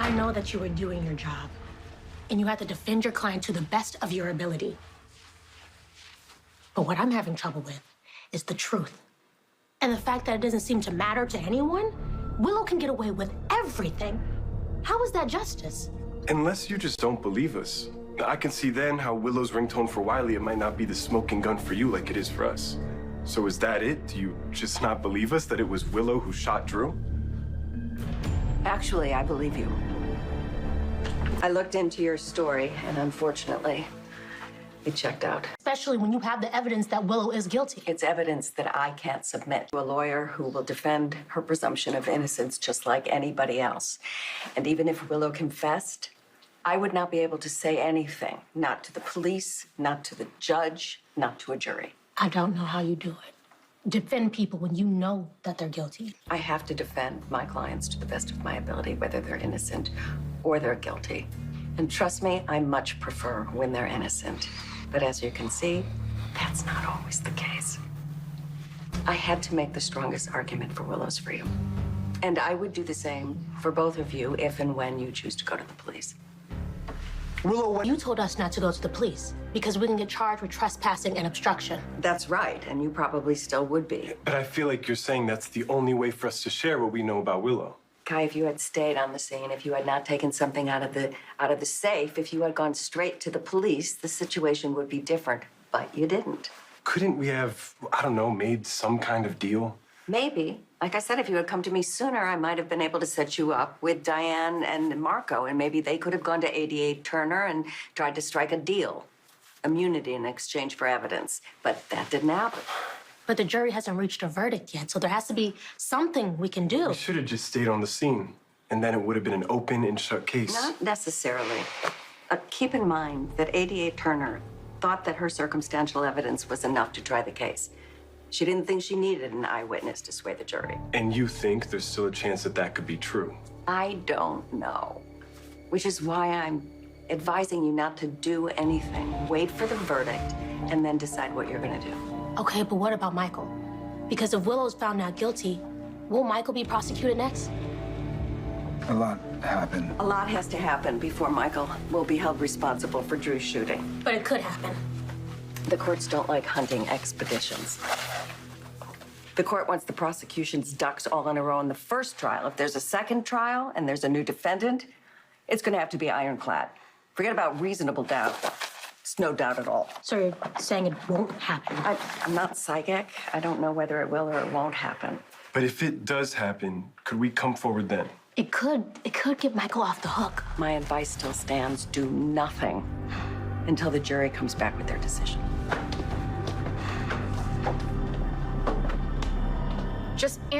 I know that you were doing your job, and you had to defend your client to the best of your ability. But what I'm having trouble with is the truth. And the fact that it doesn't seem to matter to anyone. Willow can get away with everything. How is that justice? Unless you just don't believe us. I can see then how Willow's ringtone for Wiley, it might not be the smoking gun for you like it is for us. So is that it? Do you just not believe us that it was Willow who shot Drew? Actually, I believe you. I looked into your story, and unfortunately, it checked out. Especially when you have the evidence that Willow is guilty. It's evidence that I can't submit to a lawyer who will defend her presumption of innocence just like anybody else. And even if Willow confessed, I would not be able to say anything. Not to the police, not to the judge, not to a jury. I don't know how you do it. Defend people when you know that they're guilty. I have to defend my clients to the best of my ability, whether they're innocent or they're guilty. And trust me, I much prefer when they're innocent. But as you can see, that's not always the case. I had to make the strongest argument for Willow's freedom. And I would do the same for both of you if and when you choose to go to the police. Willow, You told us not to go to the police because we can get charged with trespassing and obstruction. That's right, and you probably still would be. but I feel like you're saying that's the only way for us to share what we know about Willow. Kai, if you had stayed on the scene, if you had not taken something out of the safe, if you had gone straight to the police, the situation would be different. But you didn't. Couldn't we have, I don't know, made some kind of deal? Maybe. Like I said, if you had come to me sooner, I might have been able to set you up with Diane and Marco, and maybe they could have gone to 88 Turner and tried to strike a deal. Immunity in exchange for evidence. But that didn't happen. But the jury hasn't reached a verdict yet, so there has to be something we can do. We should have just stayed on the scene, and then it would have been an open and shut case. Not necessarily. Keep in mind that 88 Turner thought that her circumstantial evidence was enough to try the case. She didn't think she needed an eyewitness to sway the jury. And you think there's still a chance that that could be true? I don't know. Which is why I'm advising you not to do anything. Wait for the verdict and then decide what you're gonna do. Okay, but what about Michael? Because if Willow's found not guilty, will Michael be prosecuted next? A lot happened. A lot has to happen before Michael will be held responsible for Drew's shooting. But it could happen. The courts don't like hunting expeditions. The court wants the prosecution's ducks all in a row in the first trial. If there's a second trial and there's a new defendant, it's gonna have to be ironclad. Forget about reasonable doubt. It's no doubt at all. So you're saying it won't happen? I'm not psychic. I don't know whether it will or it won't happen. But if it does happen, could we come forward then? It could get Michael off the hook. My advice still stands. Do nothing until the jury comes back with their decision. Just answer.